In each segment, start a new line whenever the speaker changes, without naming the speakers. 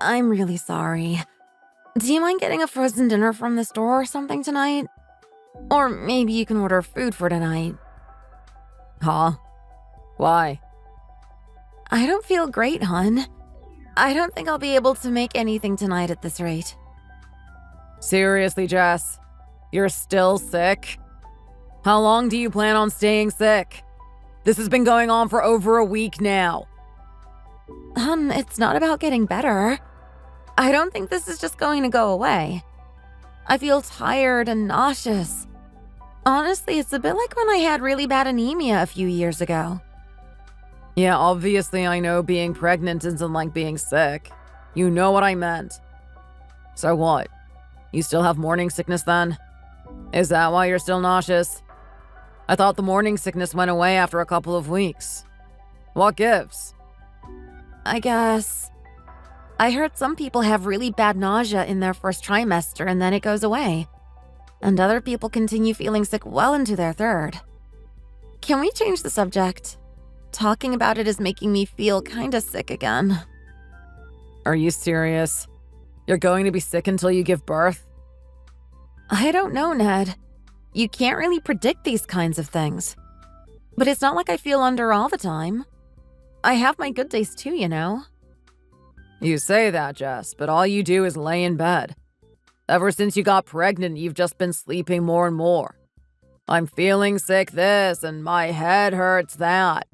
I'm really sorry. Do you mind getting a frozen dinner from the store or something tonight? Or maybe you can order food for tonight.
Huh? Why?
I don't feel great, hon. I don't think I'll be able to make anything tonight at this rate.
Seriously, Jess? You're still sick? How long do you plan on staying sick? This has been going on for over a week now.
Hon, it's not about getting better. I don't think this is just going to go away. I feel tired and nauseous. Honestly, it's a bit like when I had really bad anemia a few years ago.
Yeah, obviously I know being pregnant isn't like being sick. You know what I meant. So what? You still have morning sickness then? Is that why you're still nauseous? I thought the morning sickness went away after a couple of weeks. What gives?
I guess. I heard some people have really bad nausea in their first trimester and then it goes away. And other people continue feeling sick well into their third. Can we change the subject? Talking about it is making me feel kinda sick again.
Are you serious? You're going to be sick until you give birth?
I don't know, Ned. You can't really predict these kinds of things. But it's not like I feel under all the time. I have my good days too, you know.
You say that, Jess, but all you do is lay in bed. Ever since you got pregnant, you've just been sleeping more and more. I'm feeling sick this, and my head hurts that.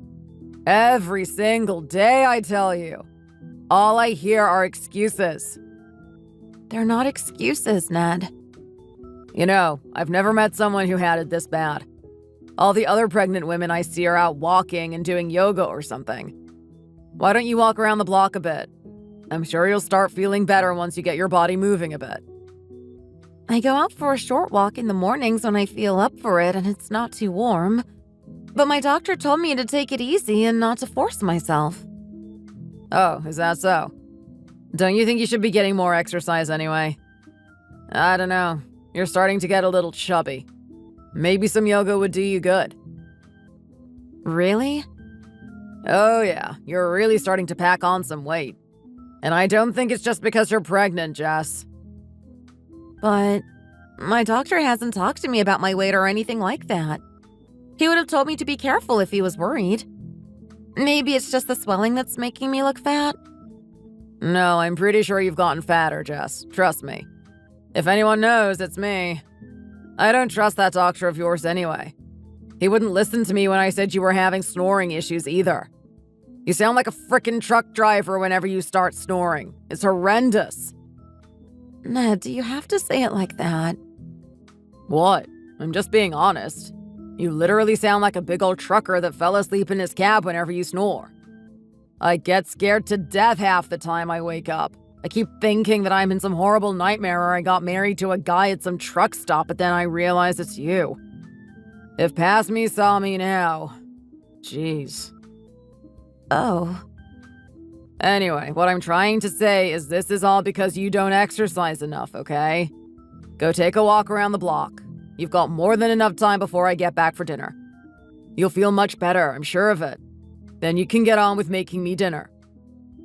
Every single day, I tell you. All I hear are excuses.
They're not excuses, Ned.
You know, I've never met someone who had it this bad. All the other pregnant women I see are out walking and doing yoga or something. Why don't you walk around the block a bit? I'm sure you'll start feeling better once you get your body moving a bit.
I go out for a short walk in the mornings when I feel up for it and it's not too warm. But my doctor told me to take it easy and not to force myself.
Oh, is that so? Don't you think you should be getting more exercise anyway? I don't know. You're starting to get a little chubby. Maybe some yoga would do you good.
Really?
Oh yeah, you're really starting to pack on some weight. And I don't think it's just because you're pregnant, Jess.
But my doctor hasn't talked to me about my weight or anything like that. He would have told me to be careful if he was worried. Maybe it's just the swelling that's making me look fat?
No, I'm pretty sure you've gotten fatter, Jess. Trust me. If anyone knows, it's me. I don't trust that doctor of yours anyway. He wouldn't listen to me when I said you were having snoring issues either. You sound like a frickin' truck driver whenever you start snoring. It's horrendous.
Ned, do you have to say it like that?
What? I'm just being honest. You literally sound like a big old trucker that fell asleep in his cab whenever you snore. I get scared to death half the time I wake up. I keep thinking that I'm in some horrible nightmare or I got married to a guy at some truck stop, but then I realize it's you. If past me saw me now. Jeez.
Oh.
Anyway, what I'm trying to say is this is all because you don't exercise enough, okay? Go take a walk around the block. You've got more than enough time before I get back for dinner. You'll feel much better, I'm sure of it. Then you can get on with making me dinner.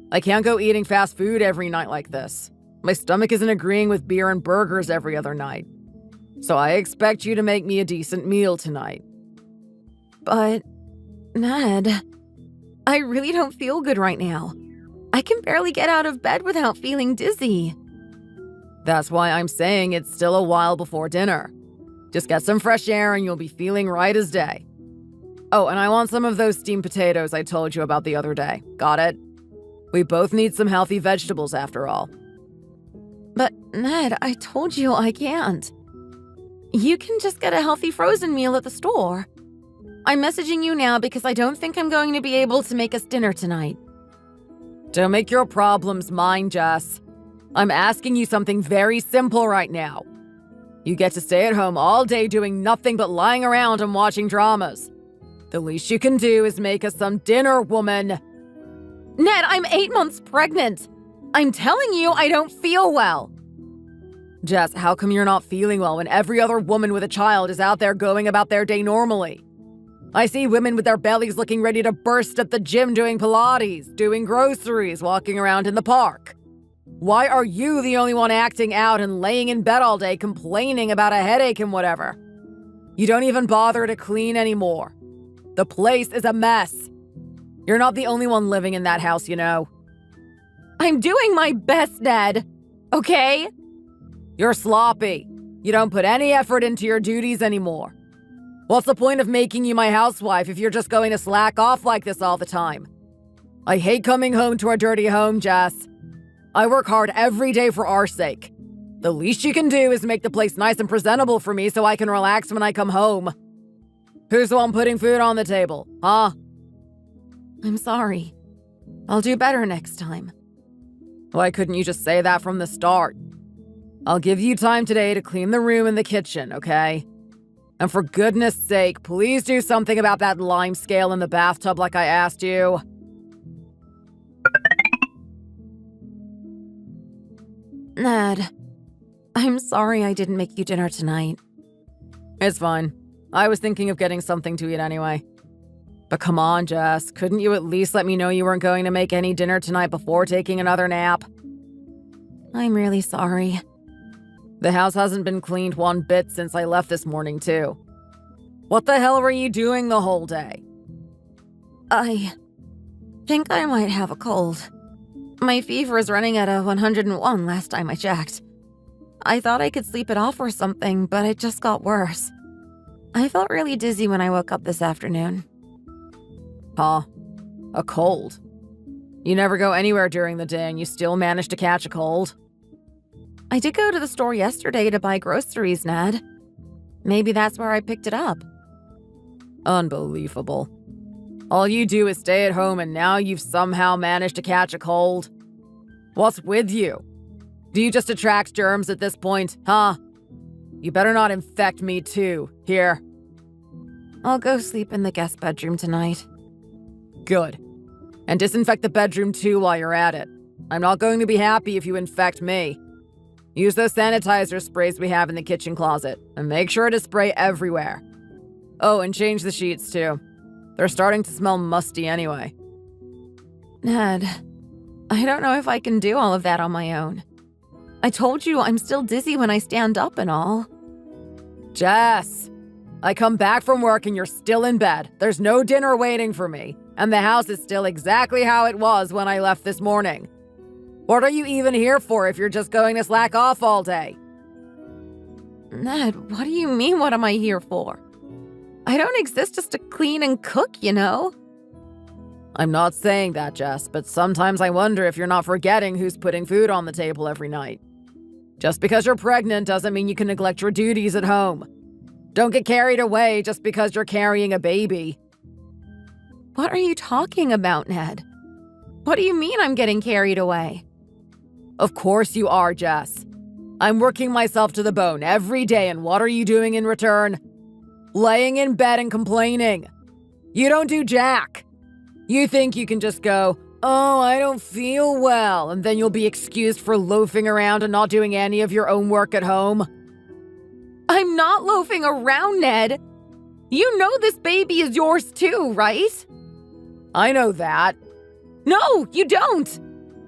I can't go eating fast food every night like this. My stomach isn't agreeing with beer and burgers every other night. So I expect you to make me a decent meal tonight.
But, Ned, I really don't feel good right now. I can barely get out of bed without feeling dizzy.
That's why I'm saying it's still a while before dinner. Just get some fresh air and you'll be feeling right as day. Oh, and I want some of those steamed potatoes I told you about the other day. Got it? We both need some healthy vegetables after all.
But, Ned, I told you I can't. You can just get a healthy frozen meal at the store. I'm messaging you now because I don't think I'm going to be able to make us dinner tonight.
Don't make your problems mine, Jess. I'm asking you something very simple right now. You get to stay at home all day doing nothing but lying around and watching dramas. The least you can do is make us some dinner, woman.
Ned, I'm 8 months pregnant. I'm telling you, I don't feel well.
Jess, how come you're not feeling well when every other woman with a child is out there going about their day normally? I see women with their bellies looking ready to burst at the gym doing Pilates, doing groceries, walking around in the park. Why are you the only one acting out and laying in bed all day complaining about a headache and whatever? You don't even bother to clean anymore. The place is a mess. You're not the only one living in that house, you know.
I'm doing my best, Ned. Okay?
You're sloppy. You don't put any effort into your duties anymore. What's the point of making you my housewife if you're just going to slack off like this all the time? I hate coming home to a dirty home, Jess. I work hard every day for our sake. The least you can do is make the place nice and presentable for me so I can relax when I come home. Who's the one putting food on the table, huh?
I'm sorry. I'll do better next time.
Why couldn't you just say that from the start? I'll give you time today to clean the room and the kitchen, okay? And for goodness sake, please do something about that lime scale in the bathtub like I asked you.
Ned, I'm sorry I didn't make you dinner tonight.
It's fine. I was thinking of getting something to eat anyway. But come on, Jess, couldn't you at least let me know you weren't going to make any dinner tonight before taking another nap?
I'm really sorry.
The house hasn't been cleaned one bit since I left this morning, too. What the hell were you doing the whole day?
I think I might have a cold. My fever is running at a 101 last time I checked. I thought I could sleep it off or something, but it just got worse. I felt really dizzy when I woke up this afternoon.
Huh? A cold? You never go anywhere during the day and you still manage to catch a cold?
I did go to the store yesterday to buy groceries, Ned. Maybe that's where I picked it up.
Unbelievable. All you do is stay at home and now you've somehow managed to catch a cold? What's with you? Do you just attract germs at this point, huh? You better not infect me too. Here.
I'll go sleep in the guest bedroom tonight.
Good. And disinfect the bedroom too while you're at it. I'm not going to be happy if you infect me. Use those sanitizer sprays we have in the kitchen closet, and make sure to spray everywhere. Oh, and change the sheets too. They're starting to smell musty anyway.
Ned, I don't know if I can do all of that on my own. I told you I'm still dizzy when I stand up and all.
Jess! I come back from work and you're still in bed. There's no dinner waiting for me, and the house is still exactly how it was when I left this morning. What are you even here for if you're just going to slack off all day?
Ned, what do you mean, what am I here for? I don't exist just to clean and cook, you know?
I'm not saying that, Jess, but sometimes I wonder if you're not forgetting who's putting food on the table every night. Just because you're pregnant doesn't mean you can neglect your duties at home. Don't get carried away just because you're carrying a baby.
What are you talking about, Ned? What do you mean I'm getting carried away?
Of course you are, Jess. I'm working myself to the bone every day, and what are you doing in return? Laying in bed and complaining. You don't do jack. You think you can just go, oh, I don't feel well, and then you'll be excused for loafing around and not doing any of your own work at home?
I'm not loafing around, Ned. You know this baby is yours too, right?
I know that.
No, you don't.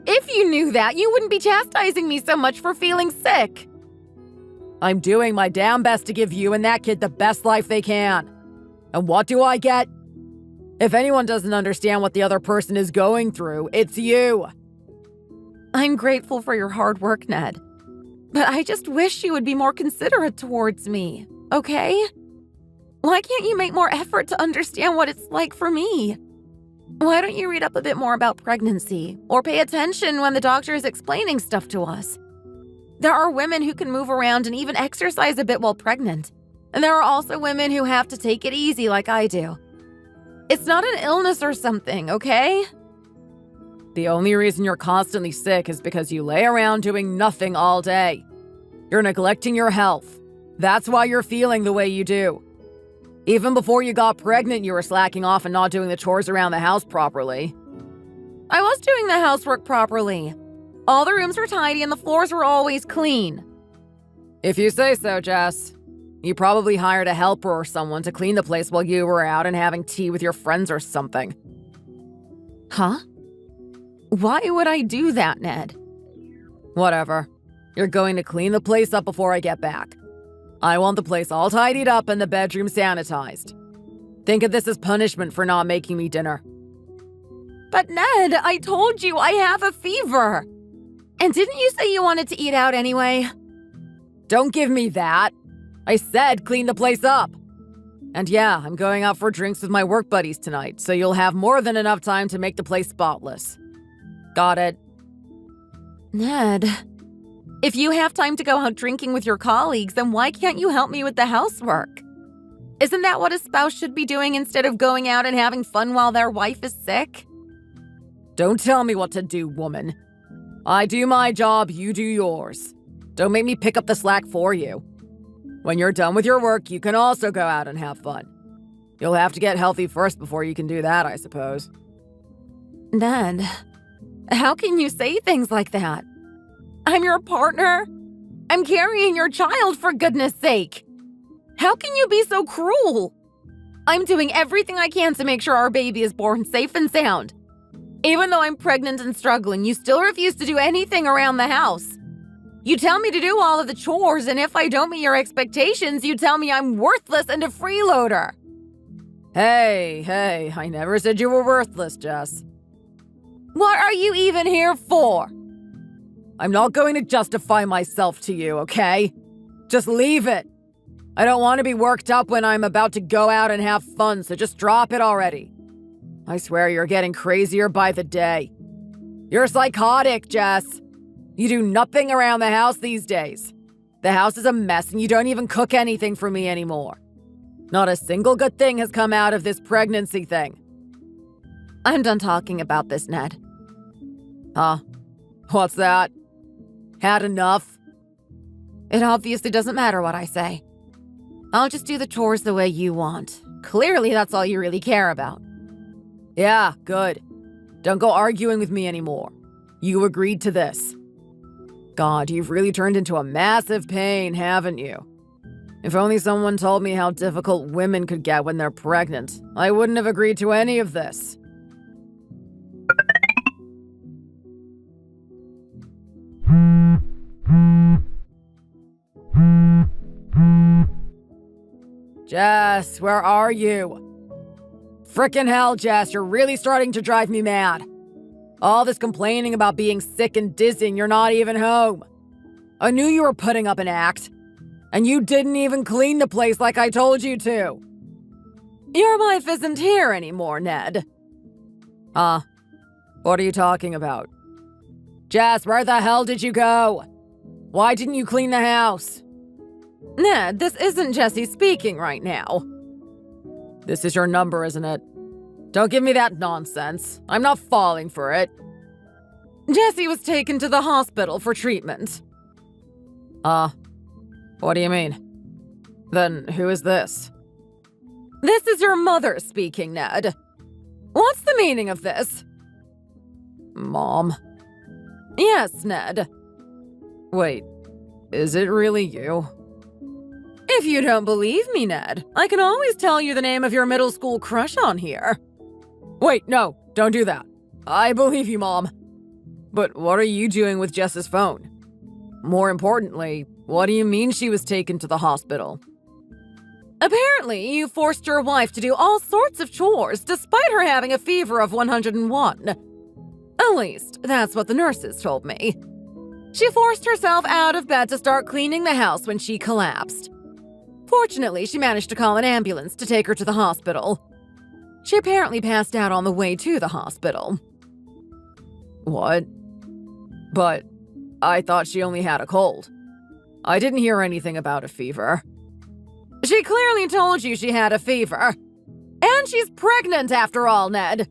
If you knew that, you wouldn't be chastising me so much for feeling sick.
I'm doing my damn best to give you and that kid the best life they can. And what do I get? If anyone doesn't understand what the other person is going through, it's you.
I'm grateful for your hard work, Ned. But I just wish you would be more considerate towards me, okay? Why can't you make more effort to understand what it's like for me? Why don't you read up a bit more about pregnancy, or pay attention when the doctor is explaining stuff to us? There are women who can move around and even exercise a bit while pregnant. And there are also women who have to take it easy like I do. It's not an illness or something, okay?
The only reason you're constantly sick is because you lay around doing nothing all day. You're neglecting your health. That's why you're feeling the way you do. Even before you got pregnant, you were slacking off and not doing the chores around the house properly.
I was doing the housework properly. All the rooms were tidy and the floors were always clean.
If you say so, Jess. You probably hired a helper or someone to clean the place while you were out and having tea with your friends or something.
Huh? Why would I do that, Ned?
Whatever. You're going to clean the place up before I get back. I want the place all tidied up and the bedroom sanitized. Think of this as punishment for not making me dinner.
But Ned, I told you I have a fever. And didn't you say you wanted to eat out anyway?
Don't give me that. I said clean the place up. And yeah, I'm going out for drinks with my work buddies tonight, so you'll have more than enough time to make the place spotless. Got it?
Ned, if you have time to go out drinking with your colleagues, then why can't you help me with the housework? Isn't that what a spouse should be doing instead of going out and having fun while their wife is sick?
Don't tell me what to do, woman. I do my job, you do yours. Don't make me pick up the slack for you. When you're done with your work, you can also go out and have fun. You'll have to get healthy first before you can do that, I suppose.
Ned, how can you say things like that? I'm your partner. I'm carrying your child, for goodness sake. How can you be so cruel? I'm doing everything I can to make sure our baby is born safe and sound. Even though I'm pregnant and struggling, you still refuse to do anything around the house. You tell me to do all of the chores, and if I don't meet your expectations, you tell me I'm worthless and a freeloader.
Hey, I never said you were worthless, Jess.
What are you even here for?
I'm not going to justify myself to you, okay? Just leave it. I don't want to be worked up when I'm about to go out and have fun, so just drop it already. I swear you're getting crazier by the day. You're psychotic, Jess. You do nothing around the house these days. The house is a mess and you don't even cook anything for me anymore. Not a single good thing has come out of this pregnancy thing.
I'm done talking about this, Ned.
Huh? What's that? Had enough?
It obviously doesn't matter what I say. I'll just do the chores the way you want. Clearly, that's all you really care about.
Yeah, good. Don't go arguing with me anymore. You agreed to this. God, you've really turned into a massive pain, haven't you? If only someone told me how difficult women could get when they're pregnant, I wouldn't have agreed to any of this. Jess, where are you? Frickin' hell, Jess, you're really starting to drive me mad. All this complaining about being sick and dizzy and you're not even home. I knew you were putting up an act. And you didn't even clean the place like I told you to. Your wife isn't here anymore, Ned. What are you talking about? Jess, where the hell did you go? Why didn't you clean the house?
Ned, this isn't Jesse speaking right now.
This is your number, isn't it? Don't give me that nonsense. I'm not falling for it.
Jesse was taken to the hospital for treatment.
What do you mean? Then who is this?
This is your mother speaking, Ned. What's the meaning of this?
Mom?
Yes, Ned.
Wait, is it really you?
If you don't believe me, Ned, I can always tell you the name of your middle school crush on here.
Wait, no, don't do that. I believe you, Mom. But what are you doing with Jess's phone? More importantly, what do you mean she was taken to the hospital?
Apparently, you forced your wife to do all sorts of chores despite her having a fever of 101. At least, that's what the nurses told me. She forced herself out of bed to start cleaning the house when she collapsed. Fortunately, she managed to call an ambulance to take her to the hospital. She apparently passed out on the way to the hospital.
What? But I thought she only had a cold. I didn't hear anything about a fever.
She clearly told you she had a fever. And she's pregnant after all, Ned.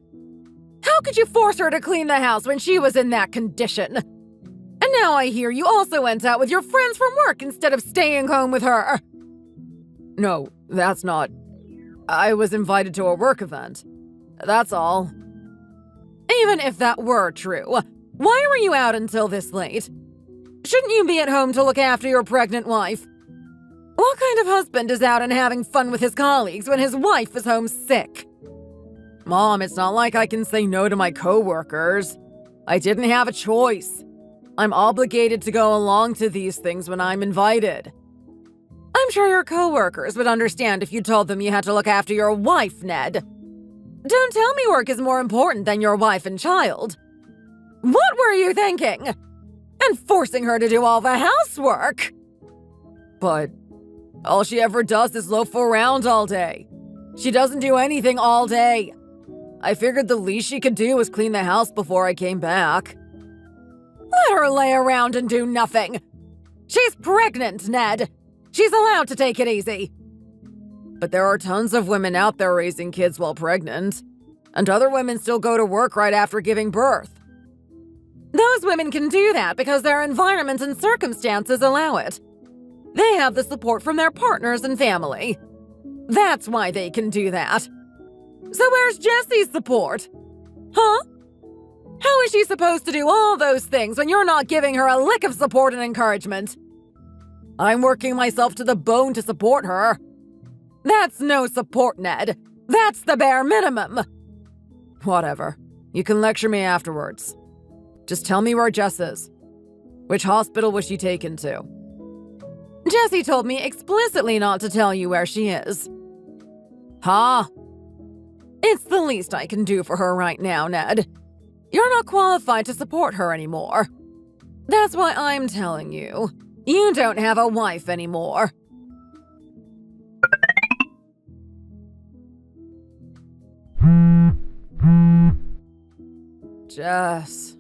How could you force her to clean the house when she was in that condition? And now I hear you also went out with your friends from work instead of staying home with her.
No, that's not. I was invited to a work event. That's all.
Even if that were true, why were you out until this late? Shouldn't you be at home to look after your pregnant wife? What kind of husband is out and having fun with his colleagues when his wife is home sick?
Mom, it's not like I can say no to my coworkers. I didn't have a choice. I'm obligated to go along to these things when I'm invited. I'm sure your coworkers would understand if you told them you had to look after your wife, Ned. Don't tell me work is more important than your wife and child. What were you thinking? And forcing her to do all the housework? But all she ever does is loaf around all day. She doesn't do anything all day. I figured the least she could do was clean the house before I came back. Let her lay around and do nothing. She's pregnant, Ned. She's allowed to take it easy. But there are tons of women out there raising kids while pregnant, and other women still go to work right after giving birth. Those women can do that because their environment and circumstances allow it. They have the support from their partners and family. That's why they can do that. So where's Jessie's support? Huh? How is she supposed to do all those things when you're not giving her a lick of support and encouragement? I'm working myself to the bone to support her. That's no support, Ned. That's the bare minimum. Whatever. You can lecture me afterwards. Just tell me where Jess is. Which hospital was she taken to? Jessie told me explicitly not to tell you where she is. Huh? It's the least I can do for her right now, Ned. You're not qualified to support her anymore. That's why I'm telling you. You don't have a wife anymore. Jess,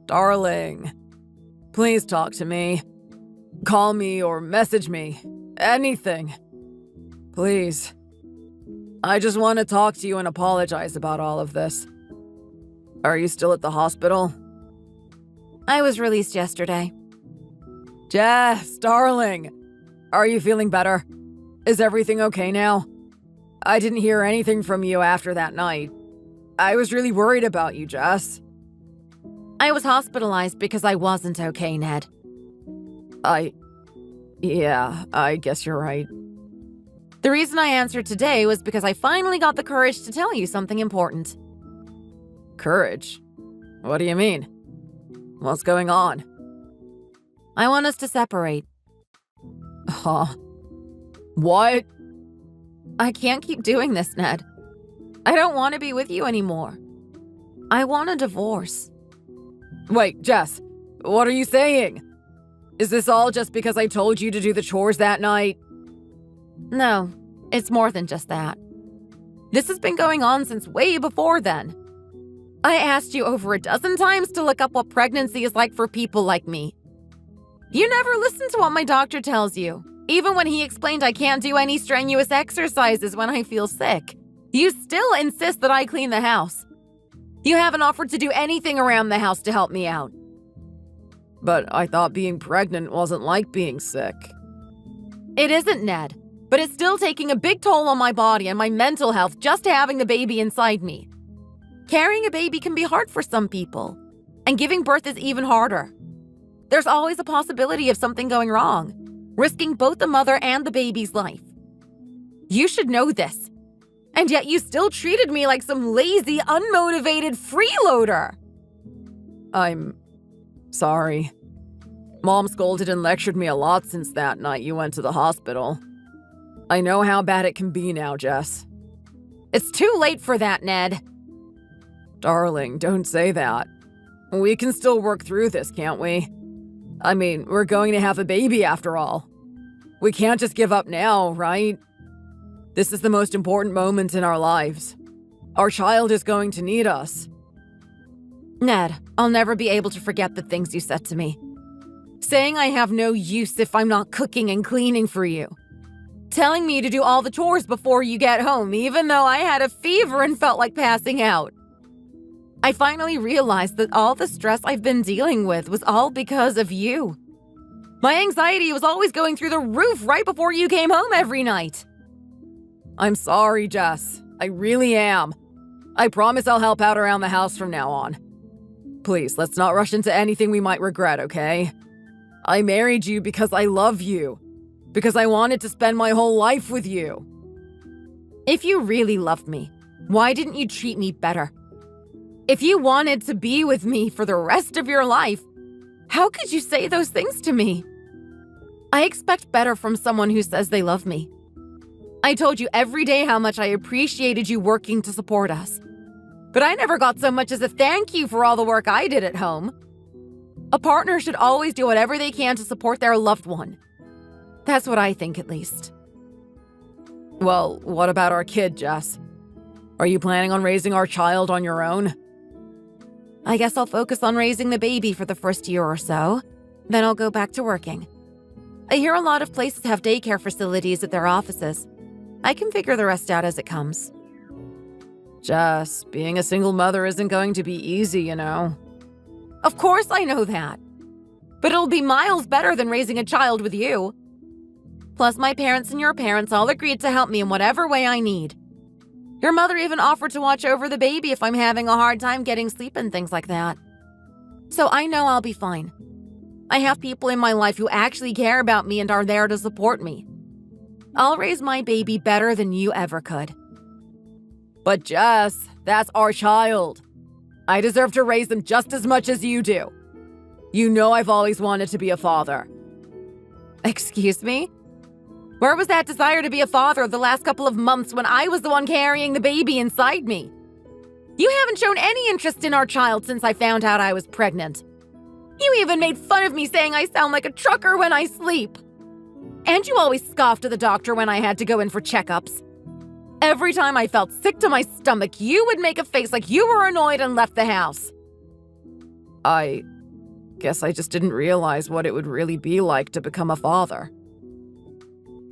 darling, please talk to me. Call me or message me. Anything. Please. I just want to talk to you and apologize about all of this. Are you still at the hospital?
I was released yesterday.
Jess, darling, are you feeling better? Is everything okay now? I didn't hear anything from you after that night. I was really worried about you, Jess.
I was hospitalized because I wasn't okay, Ned.
Yeah, I guess you're right.
The reason I answered today was because I finally got the courage to tell you something important.
Courage? What do you mean? What's going on?
I want us to separate.
Huh? What?
I can't keep doing this, Ned. I don't want to be with you anymore. I want a divorce.
Wait, Jess, what are you saying? Is this all just because I told you to do the chores that night?
No, it's more than just that. This has been going on since way before then. I asked you over a dozen times to look up what pregnancy is like for people like me. You never listen to what my doctor tells you. Even when he explained I can't do any strenuous exercises when I feel sick, you still insist that I clean the house. You haven't offered to do anything around the house to help me out.
But I thought being pregnant wasn't like being sick.
It isn't, Ned, but it's still taking a big toll on my body and my mental health just having the baby inside me. Carrying a baby can be hard for some people, and giving birth is even harder. There's always a possibility of something going wrong, risking both the mother and the baby's life. You should know this, and yet you still treated me like some lazy, unmotivated freeloader.
I'm sorry. Mom scolded and lectured me a lot since that night you went to the hospital. I know how bad it can be now, Jess.
It's too late for that, Ned.
Darling, don't say that. We can still work through this, can't we? I mean, we're going to have a baby after all. We can't just give up now, right? This is the most important moment in our lives. Our child is going to need us.
Ned, I'll never be able to forget the things you said to me. Saying I have no use if I'm not cooking and cleaning for you. Telling me to do all the chores before you get home, even though I had a fever and felt like passing out. I finally realized that all the stress I've been dealing with was all because of you. My anxiety was always going through the roof right before you came home every night.
I'm sorry, Jess. I really am. I promise I'll help out around the house from now on. Please, let's not rush into anything we might regret, okay? I married you because I love you. Because I wanted to spend my whole life with you.
If you really loved me, why didn't you treat me better? If you wanted to be with me for the rest of your life, How could you say those things to me? I expect better from someone who says they love me. I told you every day how much I appreciated you working to support us. But I never got so much as a thank you for all the work I did at home. A partner should always do whatever they can to support their loved one. That's what I think, at least.
Well, what about our kid, Jess? Are you planning on raising our child on your own?
I guess I'll focus on raising the baby for the first year or so. Then I'll go back to working. I hear a lot of places have daycare facilities at their offices. I can figure the rest out as it comes.
Jess, being a single mother isn't going to be easy, you know.
Of course I know that. But it'll be miles better than raising a child with you. Plus, my parents and your parents all agreed to help me in whatever way I need. Your mother even offered to watch over the baby if I'm having a hard time getting sleep and things like that. So I know I'll be fine. I have people in my life who actually care about me and are there to support me. I'll raise my baby better than you ever could.
But Jess, that's our child. I deserve to raise them just as much as you do. You know I've always wanted to be a father.
Excuse me? Where was that desire to be a father the last couple of months when I was the one carrying the baby inside me? You haven't shown any interest in our child since I found out I was pregnant. You even made fun of me saying I sound like a trucker when I sleep. And you always scoffed at the doctor when I had to go in for checkups. Every time I felt sick to my stomach, you would make a face like you were annoyed and left the house.
I guess I just didn't realize what it would really be like to become a father.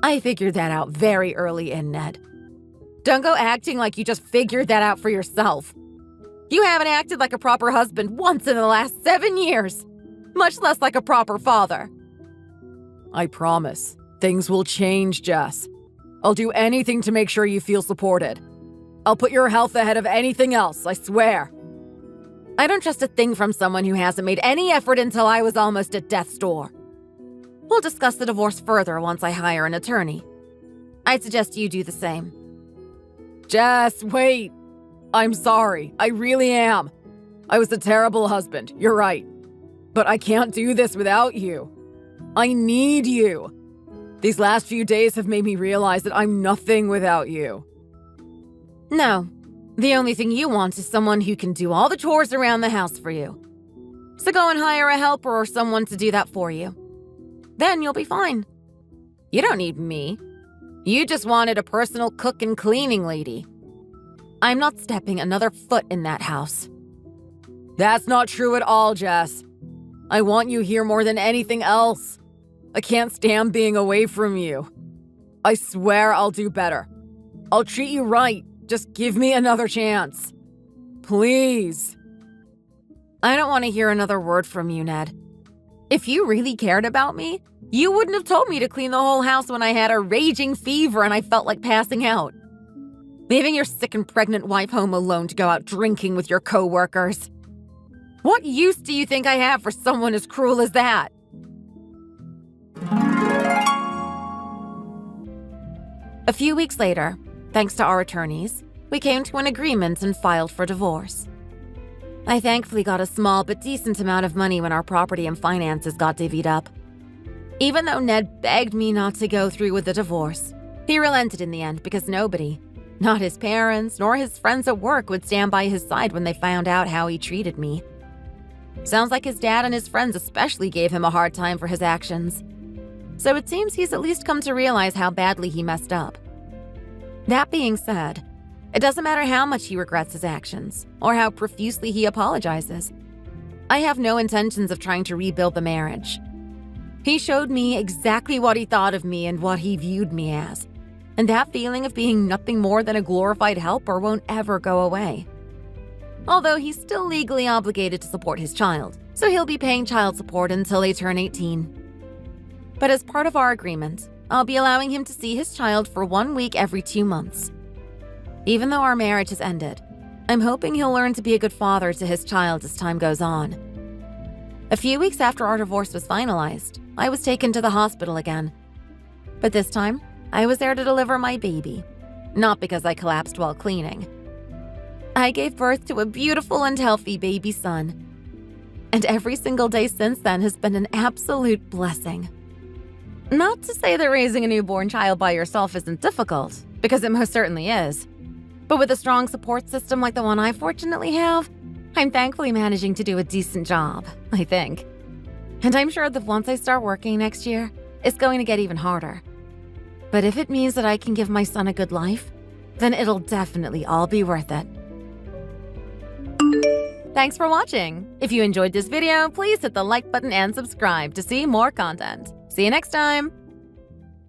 I figured that out very early in, Ned. Don't go acting like you just figured that out for yourself. You haven't acted like a proper husband once in the last 7 years, much less like a proper father.
I promise. Things will change, Jess. I'll do anything to make sure you feel supported. I'll put your health ahead of anything else, I swear.
I don't trust a thing from someone who hasn't made any effort until I was almost at death's door. We'll discuss the divorce further once I hire an attorney. I'd suggest you do the same.
Jess, wait. I'm sorry. I really am. I was a terrible husband. You're right. But I can't do this without you. I need you. These last few days have made me realize that I'm nothing without you.
No. The only thing you want is someone who can do all the chores around the house for you. So go and hire a helper or someone to do that for you. Then you'll be fine. You don't need me. You just wanted a personal cook and cleaning lady. I'm not stepping another foot in that house.
That's not true at all, Jess. I want you here more than anything else. I can't stand being away from you. I swear I'll do better. I'll treat you right. Just give me another chance. Please.
I don't want to hear another word from you, Ned. If you really cared about me, you wouldn't have told me to clean the whole house when I had a raging fever and I felt like passing out. Leaving your sick and pregnant wife home alone to go out drinking with your co-workers. What use do you think I have for someone as cruel as that? A few weeks later, thanks to our attorneys, we came to an agreement and filed for divorce. I thankfully got a small but decent amount of money when our property and finances got divvied up. Even though Ned begged me not to go through with the divorce, he relented in the end because nobody, not his parents nor his friends at work, would stand by his side when they found out how he treated me. Sounds like his dad and his friends especially gave him a hard time for his actions. So it seems he's at least come to realize how badly he messed up. That being said, it doesn't matter how much he regrets his actions or how profusely he apologizes. I have no intentions of trying to rebuild the marriage. He showed me exactly what he thought of me and what he viewed me as, and that feeling of being nothing more than a glorified helper won't ever go away. Although he's still legally obligated to support his child, so he'll be paying child support until they turn 18. But as part of our agreement, I'll be allowing him to see his child for 1 week every 2 months. Even though our marriage has ended, I'm hoping he'll learn to be a good father to his child as time goes on. A few weeks after our divorce was finalized, I was taken to the hospital again. But this time, I was there to deliver my baby, not because I collapsed while cleaning. I gave birth to a beautiful and healthy baby son. And every single day since then has been an absolute blessing. Not to say that raising a newborn child by yourself isn't difficult, because it most certainly is. But with a strong support system like the one I fortunately have, I'm thankfully managing to do a decent job, I think. And I'm sure that once I start working next year, it's going to get even harder. But if it means that I can give my son a good life, then it'll definitely all be worth it. Thanks for watching. If you enjoyed this video, please hit the like button and subscribe to see more content. See you next time.